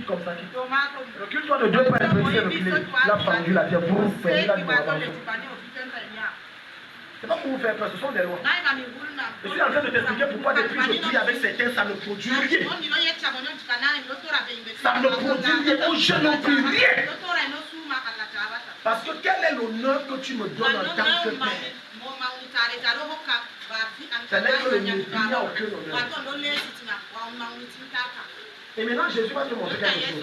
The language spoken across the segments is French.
recule comme ça. Recule-toi de 2 pas et puis reculer. Il a pendu la terre pour vous faire. Il a dit c'est pas pour vous faire peur, ce sont des lois. Je suis en train de t'expliquer pourquoi depuis je prie avec certains, ça ne produit rien. Ça ne produit rien. Oh, je ne prie rien. Parce que quel est l'honneur que tu me donnes en tant que père? Ça n'est que le mépris, il n'y a aucun honneur. Et maintenant, Jésus va te montrer quelque chose.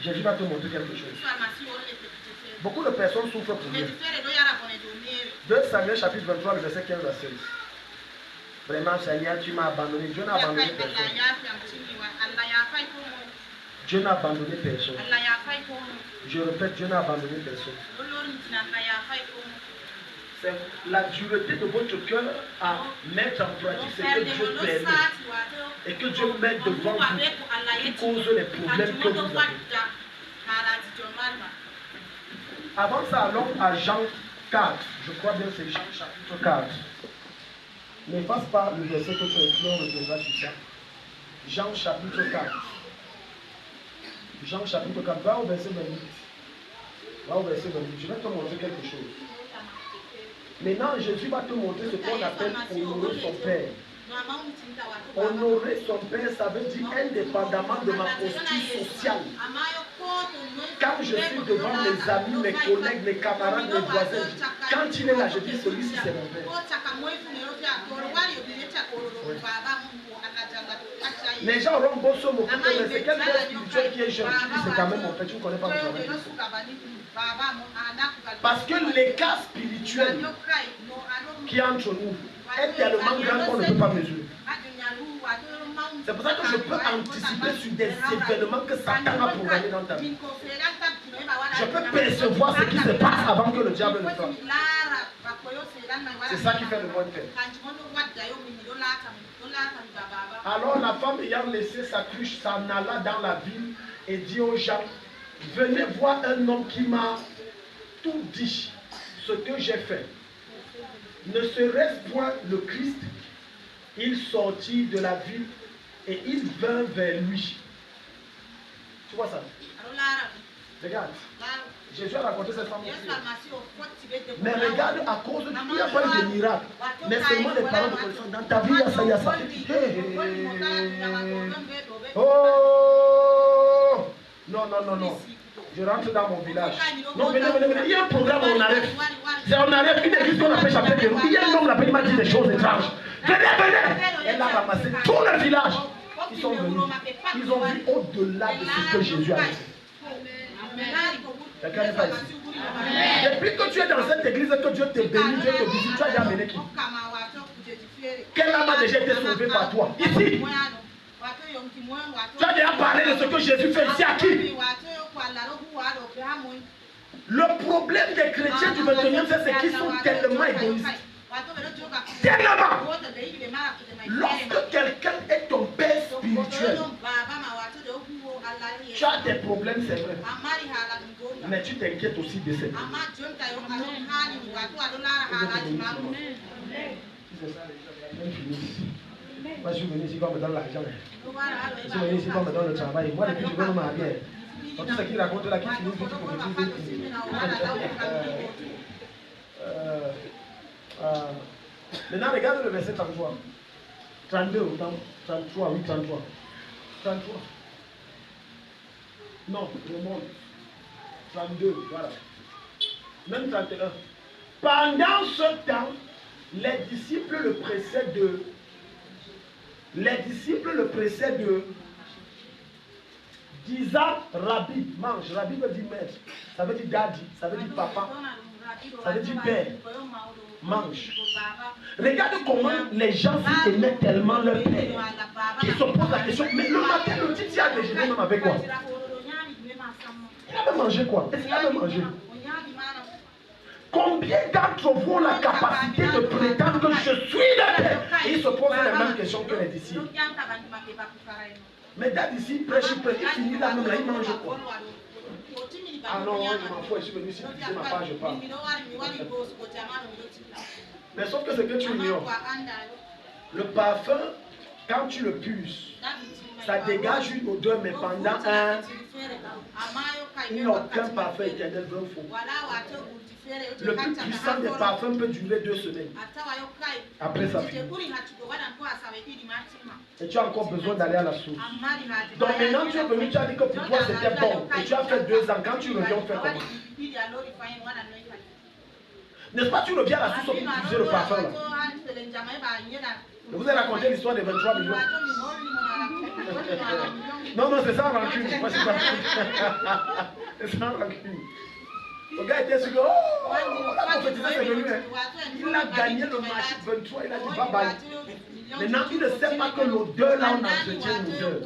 Jésus va te montrer quelque chose. Beaucoup de personnes souffrent pour rien. 2 Samuel chapitre 23, le verset 15 à 16. Vraiment, Seigneur, tu m'as abandonné. Dieu n'a abandonné personne. Dieu n'a abandonné personne. Je répète, Dieu n'a abandonné personne. C'est la dureté de votre cœur à mettre en pratique ce que Dieu permet et que Dieu met devant vous qui cause les problèmes que vous avez. Avant ça, allons à Jean 4. Je crois bien que c'est Jean chapitre 4. N'efface pas le verset que tu as écrit, on reviendra sur ça. Jean chapitre 4. Jean chapitre 4. Va au verset 28. Va au verset 28. Je vais te montrer quelque chose. Maintenant, Jésus va te montrer ce qu'on appelle honorer son Père. Honorer son Père, ça veut dire indépendamment de ma posture sociale. Quand je suis devant mes amis, mes collègues, mes camarades, mes voisins, quand il est là, je dis celui-ci c'est mon Père. Oui. Les gens auront beau se moquer, mais c'est quel Père spirituel qui est jeune? Tu dis c'est quand même mon Père, tu ne connais pas le travail. Parce que l'écart spirituel qui est entre nous est tellement grand qu'on ne peut pas mesurer. C'est pour ça que je peux anticiper sur des événements que Satan a programmés dans ta vie. Je peux percevoir ce qui se passe avant que le diable le fasse. C'est ça qui fait le bon Père. Alors la femme ayant laissé sa cruche s'en alla dans la ville et dit aux gens, venez voir un homme qui m'a tout dit, ce que j'ai fait. Ne serait-ce point le Christ? Il sortit de la ville et il vint vers lui. Tu vois ça? Regarde. Jésus a raconté cette femme aussi. Mais regarde, à cause de tout, il n'y a pas eu de miracle. Mais seulement des paroles de connaissance. Dans ta vie, il y a ça, il y a ça. Oh! Non, non, non, non. Je rentre dans mon village. Non, venez, venez, venez. Il y a un programme où on arrête. On arrête une église qu'on appelle Chapelle de Loup. Il y a un homme là-bas, il m'a dit des choses étranges. Venez, venez. Elle a ramassé tout le village. Ils sont venus. Ils ont vu au-delà de ce que Jésus a fait. Quelqu'un n'est pas ici. Depuis que tu es dans cette église, que Dieu te bénit, Dieu te visite, tu as déjà amené qui? Quel âme a déjà été sauvé par toi? Ici. Tu as déjà parlé de ce que Jésus fait ici à qui? Le problème des chrétiens du 21e siècle, c'est qu'ils sont tellement égoïstes. Tellement. Lorsque quelqu'un est ton père spirituel, tu as des problèmes, c'est vrai. Mais tu t'inquiètes aussi de ces problèmes. Moi, je suis venu ici pour me donner l'argent. Je suis venu ici pour me donner le travail. Moi, depuis que je vais me marier, tout ce qu'il raconte là, qui finit vite pour me dire. Maintenant, regarde le verset 33. 32 ou 33, oui, 33. 33. Non, le monde. 32, voilà. Même 31. Pendant ce temps, les disciples le pressaient de disant Rabbi, mange. Rabbi veut dire maître. Ça veut dire daddy, ça veut dire papa, ça veut dire père. Mange. Regarde comment les gens aimaient tellement leur père qu'ils se posent la question, mais le matin, le petit a déjeuné même avec quoi? Il avait mangé quoi? Est-ce qu'il avait mangé? Combien d'entre vous ont la capacité de prétendre que je suis le père? Et ils se posent les mêmes questions que les disciples. Mais dad ici, prêche, il finit là même là, il mange quoi? Ah non, je m'en fous, je suis venu ici, c'est ma part, je parle. Mais sauf que c'est que tu ignores. Le parfum Quand tu le puces, ça dégage une odeur, mais pendant il n'y a aucun parfum éternel vrai ou faux. Le plus puissant des parfums peut durer 2 semaines. Après ça finit. Et tu as encore besoin d'aller à la source. Donc maintenant tu es venu, tu as dit que pour toi c'était bon. Et tu as fait 2 ans. Quand tu reviens, on fait comment? N'est-ce pas, tu reviens à la source pour puiser le parfum là. Je vous ai raconté l'histoire des 23 millions. Non, c'est ça rancune. Moi, c'est pas c'est ça rancune. Le gars était sûr que, la prophétisation est venue. Il a gagné le marché 23, il a dit bye bye. Maintenant, il ne sait pas que l'odeur, là, on entretient l'odeur.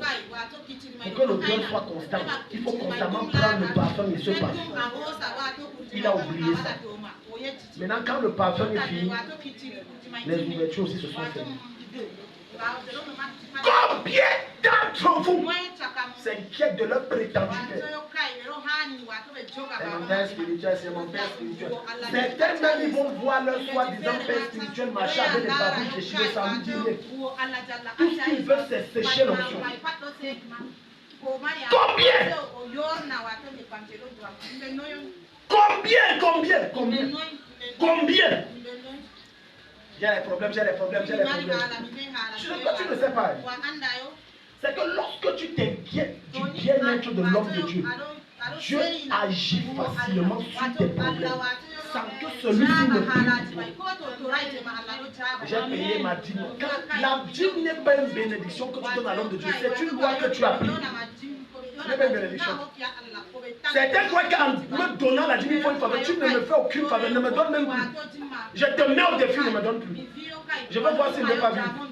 Pour que l'odeur soit constante, il faut constamment prendre le parfum et ce parfum. Il a oublié ça. Maintenant, quand le parfum est fini, les ouvertures aussi se sont faites. Combien d'entre vous s'inquiètent de leur prétendu père? C'est mon père spirituel, c'est mon père spirituel. Certains même ils vont voir leur soi-disant père spirituel marcher avec des babouches déchirées sans lui dire. Tout ce qu'ils veulent, c'est sécher l'onction. Combien? J'ai les problèmes. Tu ne sais pas. C'est que lorsque tu t'inquiètes du bien-être de l'homme de Dieu, Dieu agit facilement sur tes problèmes sans que celui-ci ne prie pour toi. J'ai payé ma dîme. La dîme n'est pas une bénédiction que tu donnes à l'homme de Dieu, c'est une loi que tu as pris. Ce n'est pas une bénédiction. Certains croient qu'en me donnant la dîme, il faut une faveur. Tu ne me fais aucune faveur, ne me donne même plus. Je te mets au défi, ne me donne plus. Je veux voir s'il ne veut pas vivre.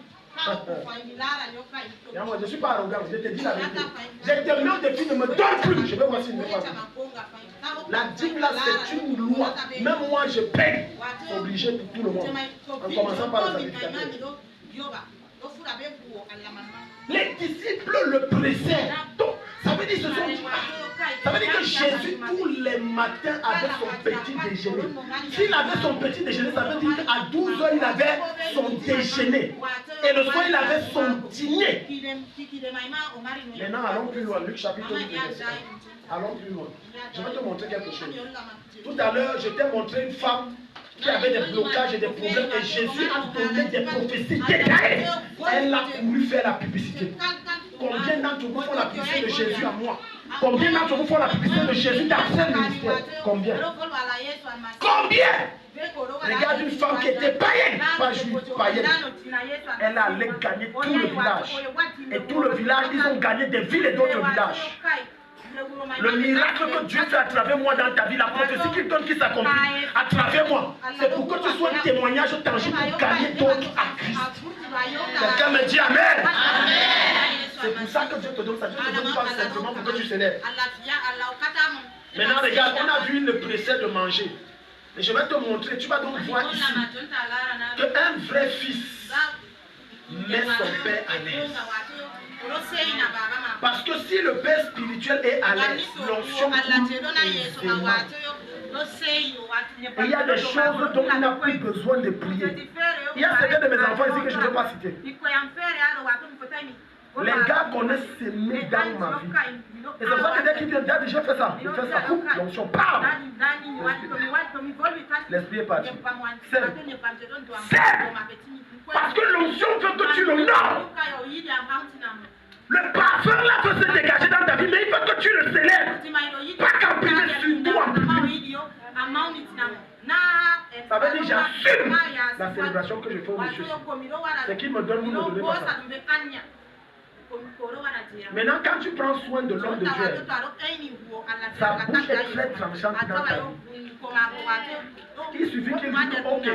Je ne suis pas arrogant, je te dis la vérité. Je te mets au défi, ne me donne plus. Je veux voir s'il ne veut pas vivre. La dîme là, c'est une loi. Même moi, je paye. C'est obligé pour tout le monde. En commençant par les sacrificateurs. Les disciples le pressaient. Donc, ça veut dire, ça veut dire que Jésus, tous les matins, avait son petit déjeuner. S'il avait son petit déjeuner, ça veut dire qu'à 12 h, il avait son déjeuner. Et le soir, il avait son dîner. Maintenant, allons plus loin. Luc chapitre 8. Allons plus loin. Je vais te montrer quelque chose. Tout à l'heure, je t'ai montré une femme qui avait des blocages et des problèmes. Et Jésus a donné des prophéties détaillées. Elle a voulu faire la publicité. Combien d'entre vous font la publicité de Jésus à moi? Combien d'entre vous font la publicité de Jésus dans son ministère? Combien? Regarde une femme qui était païenne, pas juive, païenne. Elle allait gagner tout le village. Et tout le village, ils ont gagné des villes et d'autres villages. Le miracle que Dieu fait à travers moi dans ta vie, la prophétie qu'il donne qui s'accomplit à travers moi, c'est pour que tu sois un témoignage tangible pour gagner d'autres à Christ. Quelqu'un me dit Amen. C'est pour ça que Dieu te donne ça. Dieu te donne pas simplement pour que tu célèbres. Maintenant, regarde, on a vu le précède de manger. Et je vais te montrer, tu vas donc voir ici qu'un vrai fils met son père à l'aise. Parce que si le père spirituel est à l'aise, l'onction coule aisément. Et il y a des choses dont il n'a plus besoin de prier. Il y a certains de mes enfants ici que je ne vais pas citer. Les gars connaissent s'aimer dans ma vie. Et c'est pour ça que dès qu'ils viennent, Daddy, j'ai fait ça. Il fait ça. L'onction, bam! L'esprit est parti. C'est parce que l'onction veut que tu l'honores. Le parfum là peut se dégager dans ta vie, mais il faut que tu le célèbres. Pas qu'en privé, surtout en public. Ça veut dire j'assume la célébration que je fais au monsieur. C'est qu'il me donne, vous ne me donnez pas ça. Maintenant, quand tu prends soin de l'homme de Dieu, sa bouche est très tranchante dans ta vie. Il suffit qu'il dise ok,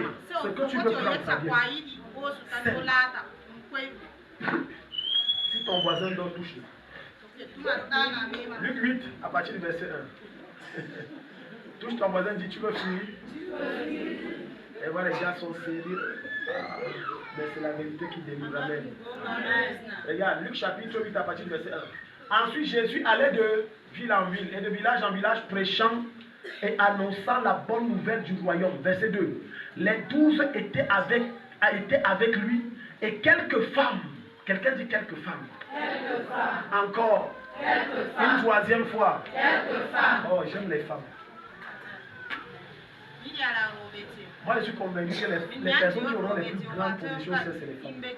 ce que tu veux prendre, ça vient. Si ton voisin donne, touche-le. Luc 8, à partir du verset 1. Touche ton voisin, dit tu veux fuir. Et voilà, les gars sont sérieux. Mais c'est la vérité qui délivre. Amen. Regarde, Luc chapitre 8 à partir du verset 1. Ensuite, Jésus allait de ville en ville et de village en village prêchant et annonçant la bonne nouvelle du royaume. Verset 2. Les 12 étaient avec lui et quelques femmes Quelqu'un dit quelques femmes. Encore. Une troisième fois. Oh, j'aime les femmes. Moi, je suis convaincu que les personnes qui auront les plus grandes positions, c'est les femmes. Les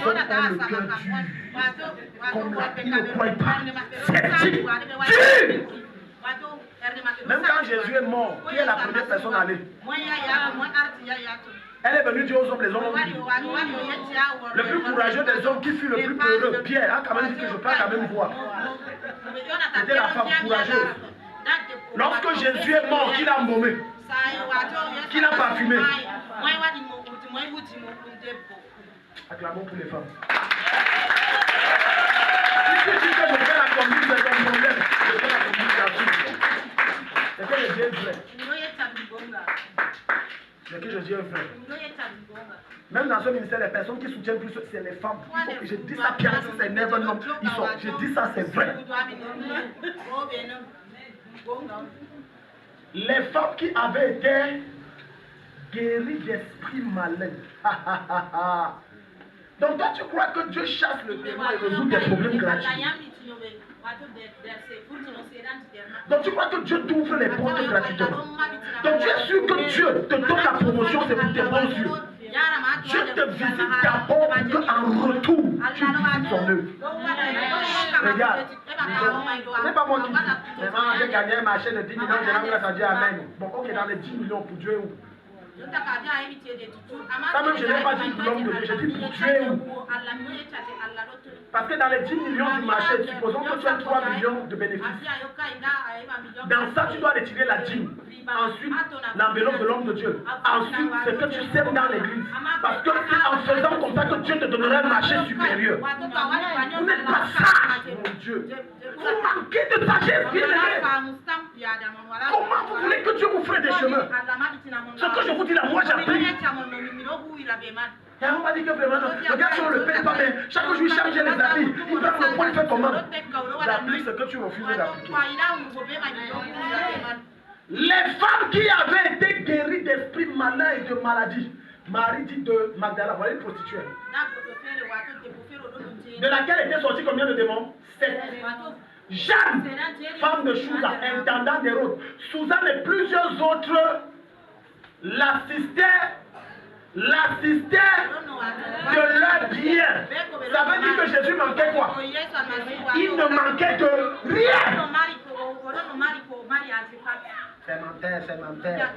hommes ont le cœur dur. Comme ils ne croient pas. C'est dur. Même quand Jésus est mort, qui est la première personne à aller? Elle est venue dire aux hommes, les hommes ont dit. Le plus courageux des hommes qui fut le plus peureux, Pierre, a quand même dit que je peux quand même voir. C'était la femme courageuse. Lorsque Jésus est mort, qu'il a embaumé, qu'il a parfumé. Acclamons pour les femmes. Si tu dis que je fais la conduite, c'est ton problème. Je fais la conduite là-dessus. C'est que le Dieu est vrai. C'est que je dis vrai. Même dans ce ministère, les personnes qui soutiennent plus, c'est les femmes. Je dis ça, Pierre, c'est never non. Je dis ça, c'est vrai. Les femmes qui avaient été guéries d'esprits malins. Donc toi, tu crois que Dieu chasse le démon et résout des problèmes gratuits. Donc tu crois que Dieu t'ouvre les portes gratuitement. Donc tu es sûr que Dieu te donne la promotion, c'est pour tes bons yeux. Dieu te visite d'abord pour qu'en retour, tu visites son œuvre. Regarde, ce n'est pas moi qui dis. Maintenant, j'ai gagné un marché de 10 millions, j'ai l'envie de dire Amen. Bon, ok, dans les 10 millions pour Dieu où? Ça même, je n'ai pas dit pour l'homme de Dieu, j'ai dit pour Dieu où? Parce que dans les 10 millions du marché, supposons que tu as 3 millions de bénéfices. Dans ça, tu dois retirer la dîme. Ensuite, l'enveloppe de l'homme de Dieu. Ensuite, c'est que tu sèmes dans l'église. Parce que en faisant comme ça, que Dieu te donnera un marché supérieur. Vous n'êtes pas sage, mon Dieu. Vous manquez de sagesse, bien aimé. Comment vous voulez que Dieu vous fasse des chemins? Ce que je vous dis là, moi j'applique. Et on m'a dit que vraiment, le gars, si on ne le paye pas, mais chaque jour il change les habits. Il prend le point, il fait comment? J'applique ce que tu refuses d'appliquer. Les femmes qui avaient été guéries d'esprits malins et de maladies. Marie dit de Magdala, voilà une prostituée. De laquelle étaient sortis combien de démons? 7. Jeanne, femme de Chouza, intendant d'Hérode. Suzanne et plusieurs autres l'assistaient de leur bien. Ça veut dire que Jésus manquait quoi? Il ne manquait de rien. C'est menteur, c'est menteur.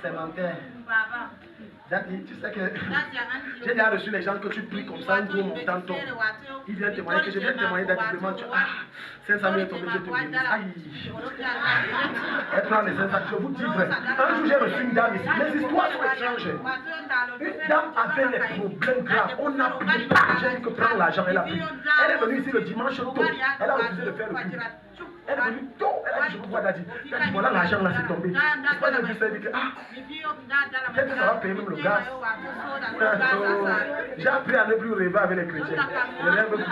C'est menteur. Tu sais que j'ai déjà reçu les gens que tu pries comme ça, un gros montant tombe. Ils viennent témoigner que je viens témoigner d'activement. 500 000 est tombé, Dieu te bénisse. Aïe. Elle prend les 500 000. Je vous dis vrai. Un jour j'ai reçu une dame ici. Les histoires sont étranges. Une dame avait des problèmes graves. On n'a plus pas. J'ai dit que prendre l'argent. Elle a pris. Elle est venue ici le dimanche tôt. Elle a refusé de faire le culte. Elle est venue tôt. Elle a dit, je vous vois Daddy. Elle a dit, voilà l'argent là, c'est tombé. C'est pas j'ai vu ça. Elle dit que, peut-être que ça va payer même le gaz. J'ai appris à ne plus rêver avec les chrétiens. Je rêve plus.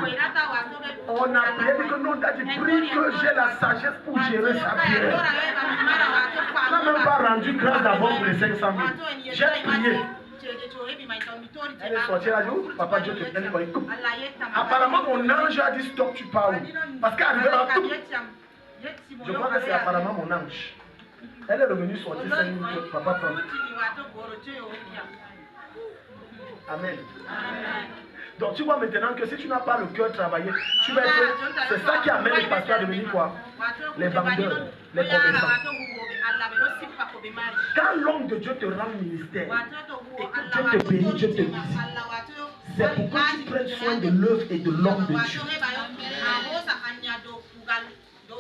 On a prié que non, Daddy, prie que j'ai la sagesse pour gérer sa vie. On n'a même pas rendu grâce d'abord pour les 500 000. J'ai prié. Elle est sortie, elle a dit, oh, papa Dieu te bénisse. Apparemment, mon ange a dit stop, tu parles. Parce qu'arrivé là, tout. Je crois que c'est apparemment mon ange. Elle est revenue sortir 5 minutes, papa prend. Amen. Donc tu vois maintenant que si tu n'as pas le cœur travaillé, tu vas être... C'est ça qui amène les pasteurs à devenir quoi? Les vendeurs, les commerçants. Quand l'homme de Dieu te rend ministère et que Dieu te bénit, Dieu te visite, c'est pour que tu prennes soin de l'œuvre et de l'homme de Dieu.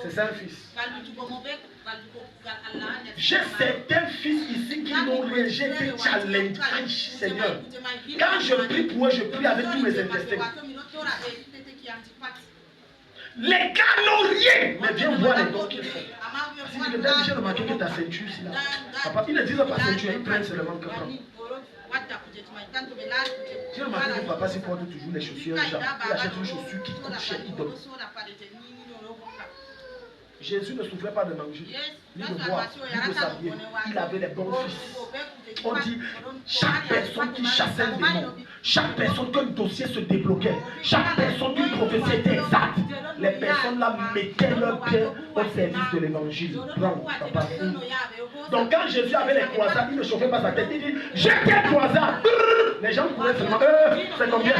C'est ça un fils. J'ai certains fils ici qui n'ont rien. J'ai été challenge, Seigneur. Quand je prie pour eux, je prie avec tous mes intestins. Les gars n'ont rien. Mais viens voir les dons qu'ils font. Si j'ai remarqué que ta ceinture, c'est là. Papa, ils ne disent pas ceinture, ils prennent seulement que prendre. J'ai remarqué que papa s'y porte toujours les chaussures. Il achète une chaussure qui coûte cher, il donne. Jésus ne souffrait pas de manger, ni de boire, ni de s'habiller. Il avait les bons fils. On dit, chaque personne qui chassait le démon, chaque personne qu'un dossier se débloquait, chaque personne qu'une prophétie était exacte, les personnes là mettaient leur pied au service de l'évangile. Donc quand Jésus avait les croisades, il ne chauffait pas sa tête, il dit, j'ai quelle croisade? Les gens couraient seulement, c'est combien?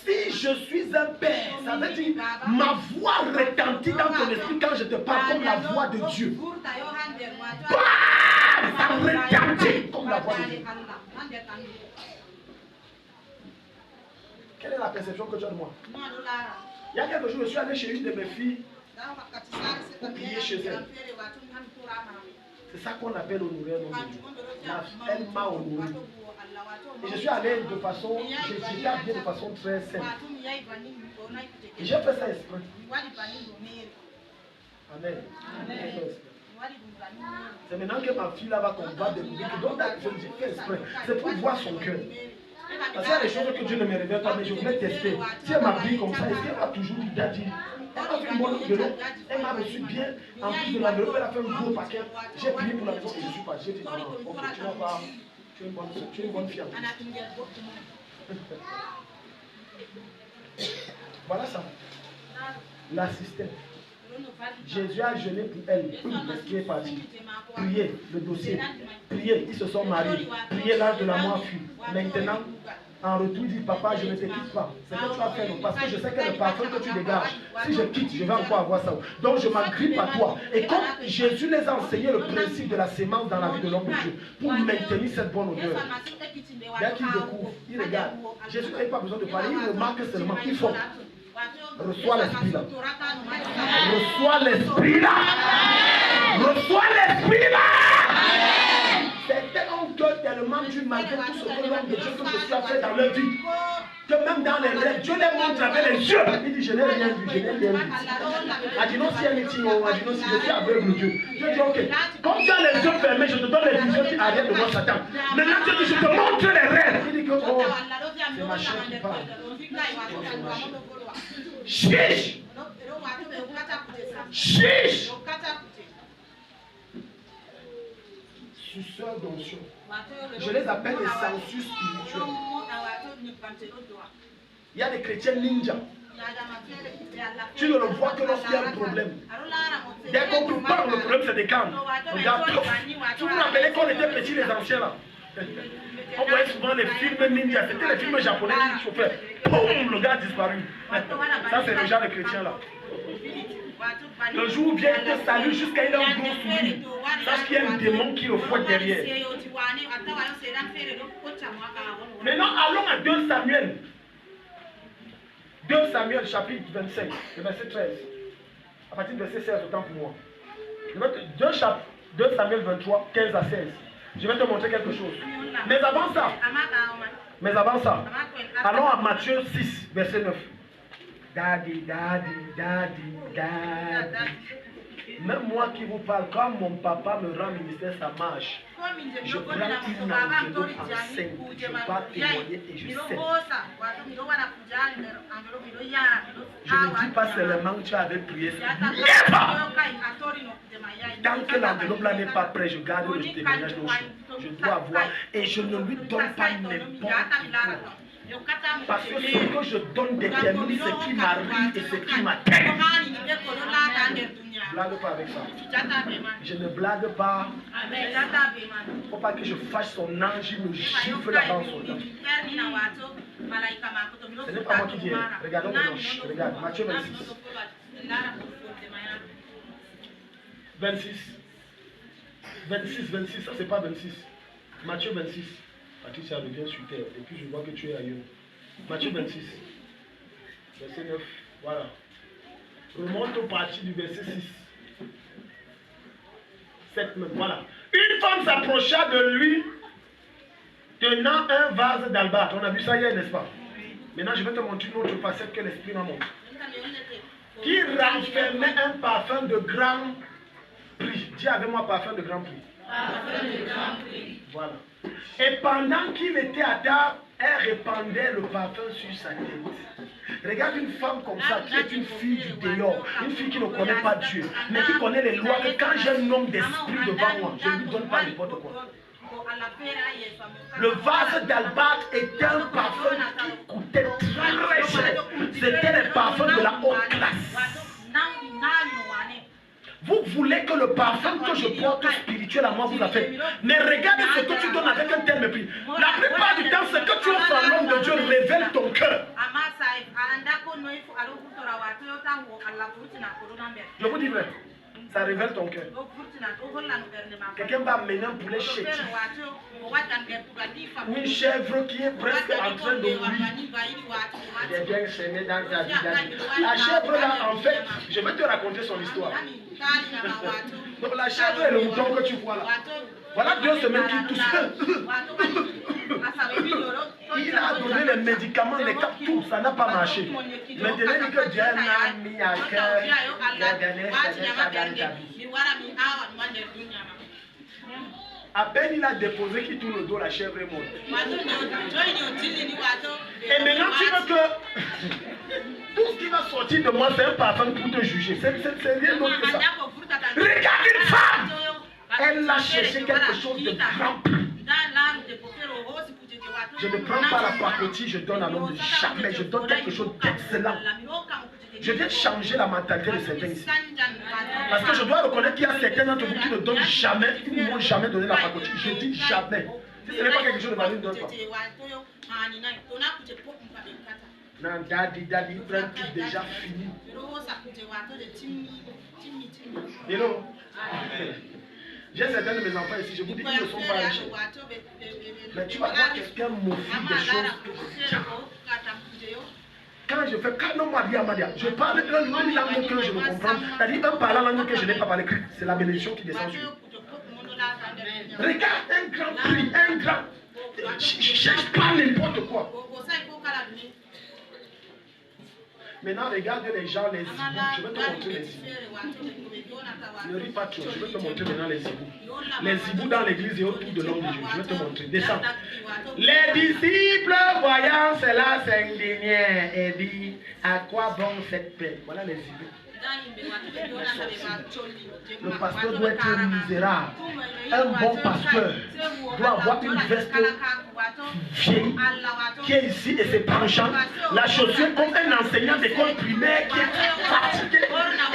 Si je suis un père, ça veut dire ma voix retentit dans ton esprit quand je te parle comme la voix de Dieu. Bam, ça retentit comme la voix de Dieu. Quelle est la perception que tu as de moi? Il y a quelques jours, je suis allé chez une de mes filles pour prier chez elle. C'est ça qu'on appelle honorer un homme de Dieu. Elle m'a honoré. Et je suis allé de façon, j'étais habillé de façon très simple. Et j'ai fait ça exprès. Amen. C'est maintenant que ma fille là va combattre des publics. Donc je me dis, fais exprès. C'est pour voir son cœur. Parce qu'il y a des choses que Dieu ne me révèle pas, mais je voulais tester. Si elle m'habille comme ça, est-ce qu'elle va toujours dire, elle m'a fait une bonne enveloppe, elle m'a reçu bien. En plus de l'enveloppe, elle a fait un gros paquet. J'ai prié pour la maison et je suis parti. J'ai dit, non, ok, tu vas pas. Tu es une bonne fille. Voilà ça. L'assistant. Jésus a jeûné pour elle, parce qu'il est parti. Priez, le dossier. Priez, ils se sont mariés. Priez, l'âge de la mort fut. Maintenant, en retour, il dit, papa, je ne te quitte pas. C'est que tu vas faire, parce que je sais que le parfum que tu dégages, si je quitte, je vais encore avoir ça. Donc je m'agrippe à toi. Et comme Jésus les a enseigné le principe de la sémence dans la vie de l'homme de Dieu, pour maintenir cette bonne odeur. Dès qu'il découvre, il regarde. Jésus n'a pas besoin de parler, il remarque seulement qu'il faut. Reçois l'esprit là. Reçois l'esprit là. Reçois l'esprit là. C'est tellement que tellement tu malgré tout ce que l'homme de Dieu que Jésus a fait dans leur vie, que même dans les rêves, Dieu les montre avec les yeux. Il dit, je n'ai rien vu, je n'ai rien vu. Adino si elle est tino, Adino si je suis aveugle Dieu. Dieu dit, ok, comme tu as les yeux fermés, je te donne les visions, tu arrêtes de voir Satan. Maintenant Dieu dit, je te montre les rêves. Il dit que, oh, c'est ma chair qui parle. Chiche! Chiche! Suceurs d'onction. Je les appelle les sensus spirituels. Il y a des chrétiens ninja. Tu ne le vois que lorsqu'il y a un problème. Dès qu'on te parle, le problème se décante. Regarde, tu vous rappelez qu'on était petits les anciens là. On voyait souvent les films ninja, c'était les films japonais qui chauffaient. Poum, le gars a disparu. Ça c'est le genre de chrétien là. Le jour où vient, il te salue jusqu'à il a un gros sourire. Sache qu'il y a un démon qui le fouette derrière. Maintenant, allons à 2 Samuel. 2 Samuel chapitre 25, le verset 13. À partir du verset 16, autant pour moi. 2 Samuel 23, 15 à 16. Je vais te montrer quelque chose. Mais avant ça, allons à Matthieu 6, verset 9. Daddy. Même moi qui vous parle, quand mon papa me rend ministère, ça marche. Je prends une enveloppe enceinte, je vais témoigner et je sais. Je ne dis pas seulement que tu avais prié. Tant que l'enveloppe là n'est pas prête, je garde le témoignage de je dois avoir et je ne lui donne pas n'importe quoi. Parce que ce que je donne détermine ce qui m'arrive et ce qui m'atteint. Blague pas avec ça. Je ne blague pas. Il ne faut pas que je fasse son ange, il me gifle là dans son ange. Ce n'est pas moi qui dis. Regardons maintenant. Regarde, Matthieu 26. 26, ça c'est pas 26. Matthieu 26. Patricia revient sur terre et puis je vois que tu es ailleurs. Matthieu 26, verset 9. Voilà. Remonte au parti du verset 6. 7 même. Voilà. Une femme s'approcha de lui tenant un vase d'albâtre. On a vu ça hier, n'est-ce pas? Maintenant, je vais te montrer une autre facette que l'Esprit m'a montré. Qui renfermait un parfum de grand prix. Dis avec moi, parfum de grand prix. Parfum de grand prix. Voilà. Et pendant qu'il était à table, elle répandait le parfum sur sa tête. Regarde une femme comme ça, qui est une fille du dehors, une fille qui ne connaît pas Dieu, mais qui connaît les lois, que quand j'ai un homme d'esprit devant moi, je ne lui donne pas n'importe quoi. Le vase d'Albâtre était un parfum qui coûtait très cher. C'était les parfums de la haute classe. Vous voulez que le parfum que je porte spirituel à moi vous affecte. Mais regardez ce que tu donnes avec un tel mépris. La plupart du temps, ce que tu offres à l'homme de Dieu révèle ton cœur. Je vous dis vrai. Ça révèle ton cœur. Quelqu'un va mener un poulet chétif ou une chèvre qui est presque en train de mourir. Il est bien semé dans ta vie. La chèvre là, en fait, je vais te raconter son histoire. Donc la chèvre et le mouton que tu vois là, voilà 2 semaines qu'il tousse. Il a donné les médicaments, les capes, tout, ça n'a pas marché. Maintenant, il dit que Dieu n'a mis à cœur de donner ça dans ta vie. À peine il a déposé qu'il tourne le dos, la chèvre est morte. Et maintenant tu veux que tout ce qui va sortir de moi, c'est un parfum pour te juger. C'est rien d'autre que ça. Regarde une femme. Elle a cherché quelque chose de grand. Je ne prends pas la pacotille, je donne à l'homme. Jamais. Je donne quelque chose d'excellent. Je viens changer la mentalité de certains ici. Parce que je dois reconnaître qu'il y a certains d'entre vous qui ne donnent jamais, qui ne m'ont jamais donné la pacotille. Je dis jamais. Si ce n'est pas quelque chose de valeur, ne donne pas. Non, daddy, il prend tout déjà fini. Hello. J'ai certains de mes enfants ici, je vous dis qu'ils ne sont pas riches. Mais tu vas voir quelqu'un m'offrir des choses. Quand je fais je parle une langue que je me comprends, c'est-à-dire un parlant langue que je n'ai pas parlé. C'est la bénédiction qui descend sur. Regarde un grand prix, un grand. Je ne cherche pas n'importe quoi. Maintenant, regarde les gens, les zibous. Je vais te montrer les zibous. Ne ris pas trop, je vais te montrer maintenant les zibous. Les zibous dans l'église et autour de l'homme de Dieu. Je vais te montrer. Descends. Les disciples, voyant cela, s'indignaient et dit, à quoi bon cette paix? Voilà les zibous. Le pasteur doit être misérable. Un bon pasteur doit avoir une veste vieille qui est ici et c'est penchant. La chaussure comme un enseignant d'école primaire qui est fatigué.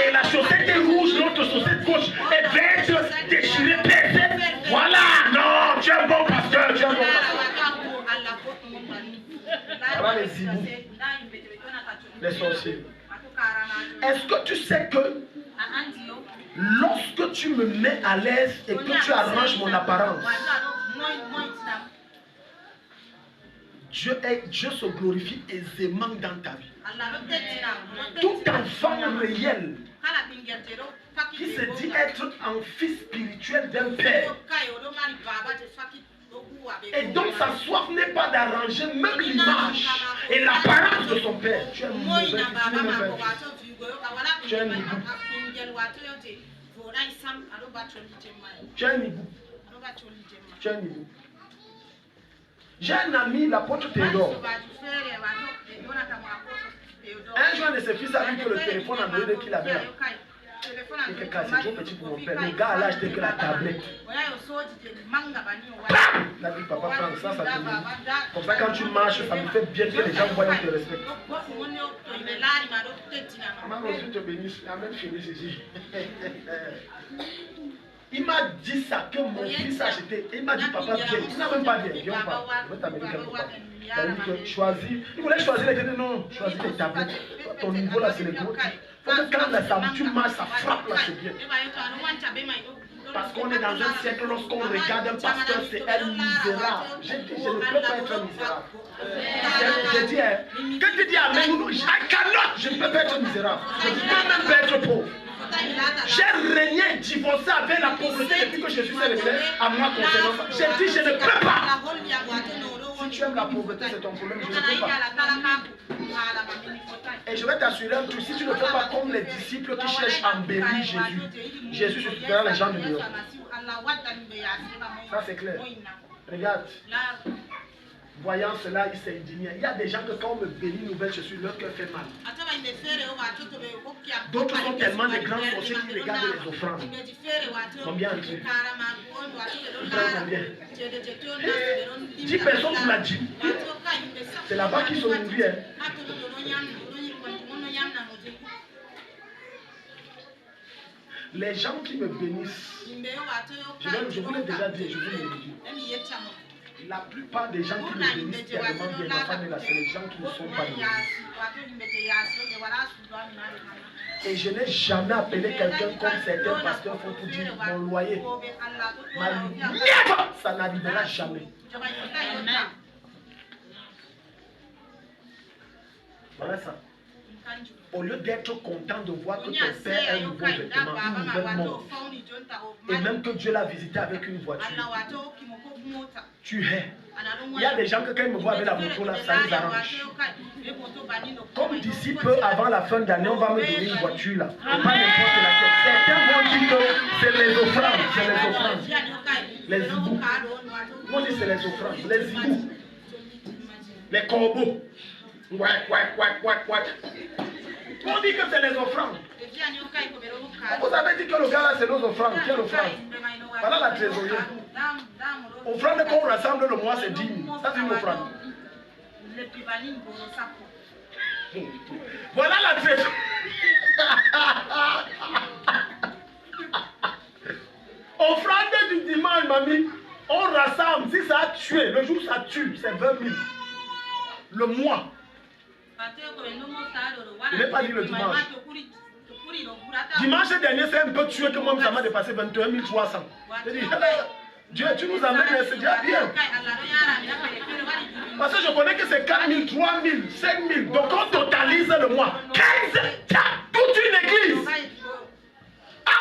Et la chaussette est rouge, l'autre chaussette gauche est verte, déchirée, percée. Voilà, non, tu es un bon pasteur, tu es un bon pasteur. Voilà les zibous, les sorciers. Est-ce que tu sais que lorsque tu me mets à l'aise et que tu arranges mon apparence, Dieu se glorifie aisément dans ta vie. Tout enfant réel qui se dit être un fils spirituel d'un père. Et donc sa soif n'est pas d'arranger même l'image et l'apparence de son père. Tu es un mauvais fils, tu es un hibou. Tu es un hibou. Tu es un hibou. J'ai un ami, l'apôtre Théodore. Un jour de ses fils a vu que le téléphone Android qu'il avait là. Il était cassé, trop petit pour mon père. Le gars a acheté que la tablette. Il a dit, papa, prends ça, ça te met. Comme ça, quand tu marches, ça me fait bien que les gens voient et te respectent. Maman, Dieu te bénisse. Amen, fini ici. Il m'a dit ça que mon fils a acheté. Il m'a dit, papa, viens. Il n'a même pas dit, viens pas. Je vais t'amener quelque part. Il a dit que choisis. Il voulait choisir les téléphones. Non, choisis les tablettes. Ton niveau là, c'est les gros. Il faut que quand tu marches, ça frappe là, c'est bien. Parce qu'on est dans un siècle, lorsqu'on regarde un pasteur, c'est un misérable. J'ai dit, je ne peux pas être un misérable. J'ai dit, quand tu dis amen, je ne peux pas être misérable. Je ne peux même pas être pauvre. J'ai régné, divorcé avec la pauvreté depuis que Jésus s'est révélé à moi concernant ça. J'ai dit, je ne peux pas. Si tu aimes la pauvreté, c'est ton problème, je ne peux pas. Et je vais t'assurer un truc, si tu ne fais pas comme les disciples qui cherchent à embellir Jésus, Jésus suscitera les gens de dehors. Ça c'est clair. Regarde. Voyant cela, il s'est indigné. Il y a des gens que quand on me bénit une nouvelle, je suis leur cœur fait mal. D'autres sont tellement des grands sorciers qui regardent les offrandes. Combien André? Combien? 10 personnes vous l'a dit. C'est là-bas qu'ils sont nourris. Les gens qui me bénissent, je vous l'ai déjà dit, je vous le dis. La plupart des gens qui me bénissent tellement bien, ma femme est là, c'est les gens qui ne sont pas bénis. Et je n'ai jamais appelé quelqu'un comme certains pasteurs font pour dire mon loyer. Ça n'arrivera jamais. Voilà ça. Au lieu d'être content de voir que ton père a un nouveau vêtement, une nouvelle montre, et même que Dieu l'a visité avec une voiture, tu hais. Il y a des gens que quand ils me voient avec la moto là, ça les arrange. Comme d'ici peu avant la fin d'année, on va me donner une voiture là. Pas n'importe laquelle. Certains vont dire que c'est les offrandes. C'est les offrandes. Les hiboux. On dit c'est les offrandes. Les hiboux. Les corbeaux. Ouais. On dit que c'est les offrandes. Vous avez dit que le gars là c'est nos offrandes. Quelle offrande? Voilà la trésorerie. Offrande qu'on rassemble le mois c'est 10 000. Ça c'est une offrande. Voilà la trésorerie. Offrande du dimanche, mamie. On rassemble. Si ça a tué, le jour ça tue, c'est 20 000. Le mois. Je n'ai pas dit le dimanche. Dimanche dernier, c'est un peu tué que moi, ça m'a dépassé 21 300. Je dis, Dieu, tu nous amènes, c'est déjà bien. Parce que je connais que c'est 4 000, 3 000, 5 000. Donc on totalise le mois. 15, toute une église.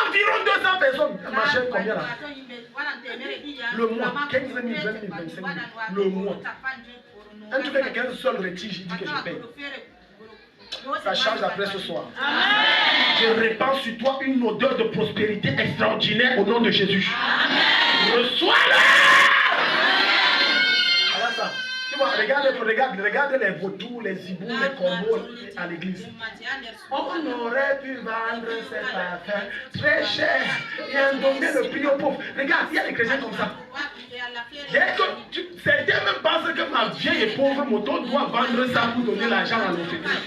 Environ 200 personnes. Ma chère, combien là? Le mois, 15 000, 20 000, 25 000. Le mois. Un truc avec un seul retire, j'ai dit que je paye. Ça change après ce soir. Je répands sur toi une odeur de prospérité extraordinaire au nom de Jésus. Reçois-le! Voilà ça. Tu vois, regarde les vautours, les hiboux, les corbeaux à l'église. On aurait pu vendre cette affaire très cher et en donner le prix aux pauvres. Regarde, il y a des chrétiens comme ça. Certains même pensent que ma vieille et pauvre moto doit vendre ça pour donner l'argent à l'orphelinat.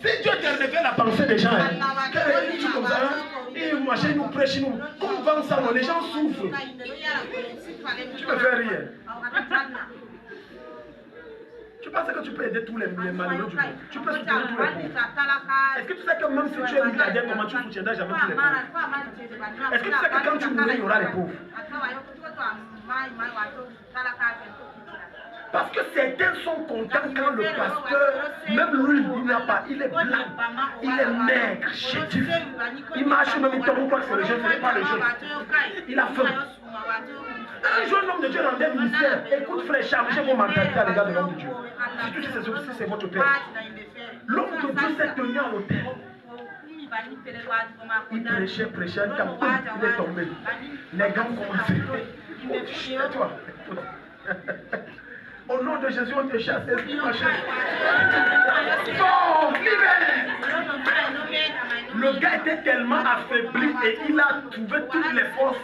Si Dieu te révèle la pensée des gens, comme ça, et machin nous prêche, nous, comme vend ça, les gens souffrent. Tu me fais rire. Tu penses que tu peux aider tous les malheureux du monde? Tu peux soutenir tous les pauvres. Est-ce que tu sais que même si tu es milliardaire, comment tu soutiendras jamais tous les pauvres? Est-ce que tu sais que quand tu mourras, il y aura les pauvres? Parce que certains sont contents quand le pasteur, même lui, il n'a pas, il est blanc, il est maigre, chétif. Il marche même, il tombe, croit que c'est le jeune, ce n'est pas le jeune. Il a faim. Un jeune homme de Dieu dans des ministères, écoute frère, changez vos mentalités à l'égard de l'homme de Dieu. Surtout si c'est votre père. L'homme de Dieu s'est tenu à l'autel. Il prêchait, quand il est tombé. Les gars ont commencé. Et toi? Au nom de Jésus, on te chasse, esprit machin. Sors, libère. Le gars était tellement affaibli et il a trouvé toutes les forces.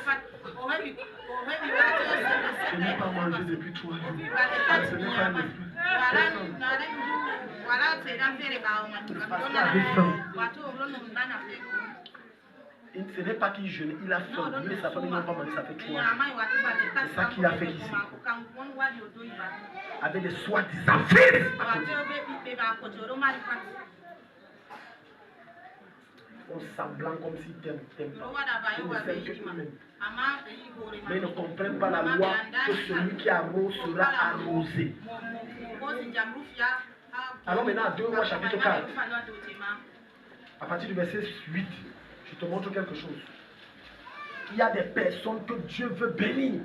Je n'ai pas mangé depuis 3 jours. Ce n'est pas le ce n'est pas qu'il jeûne, il a faim. Lui et sa famille n'ont pas mangé, ça fait 3 jours. C'est ça qu'il a fait ici. Avec des soi-disant fils. On semblant comme si t'aimes pas. Mais ils ne comprennent pas la loi que celui qui arrose sera arrosé. Alors maintenant, à 2 Rois chapitre 4, à partir du verset 8, je te montre quelque chose. Il y a des personnes que Dieu veut bénir.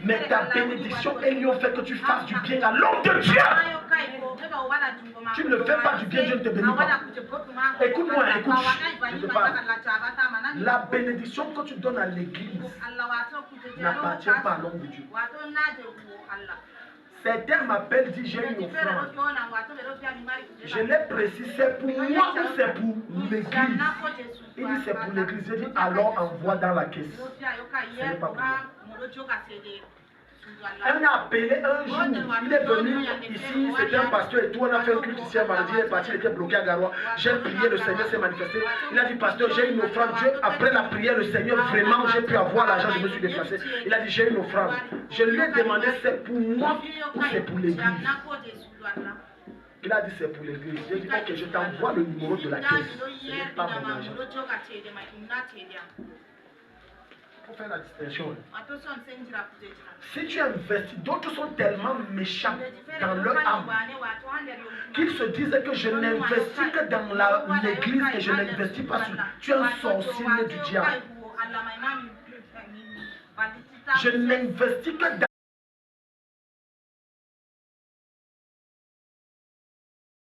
Mais ta bénédiction, elle lui fait que tu fasses du bien à l'homme de Dieu. Tu ne fais pas du bien, Dieu ne te bénit pas. Écoute-moi, écoute. Je te parle. La bénédiction que tu donnes à l'église n'appartient pas à l'homme de Dieu. Certains m'appellent, disent j'ai une offrande. Je l'ai précisé, c'est pour moi ou c'est pour l'église. Il dit c'est pour l'église. Je dis alors envoie dans la caisse. Ce n'est pas pour moi. On a appelé un jour, il est venu ici, c'était un pasteur et tout, on a fait un culte ici à mardi, il est parti, il était bloqué à Garoua. J'ai prié, le Seigneur s'est manifesté. Il a dit, pasteur, j'ai une offrande. Dieu, après la prière, le Seigneur, vraiment, j'ai pu avoir l'argent, je me suis déplacé. Il a dit, j'ai une offrande. Je lui ai demandé, c'est pour moi ou c'est pour l'église? Il a dit, c'est pour l'église. J'ai dit, ok, je t'envoie le numéro de la caisse. Ce n'est pas mon argent. Il faut faire la distinction. Si tu investis, d'autres sont tellement méchants dans leur âme qu'ils se disent que je n'investis que dans l'église et je n'investis pas sur. Tu es un sorcier du diable. Je n'investis que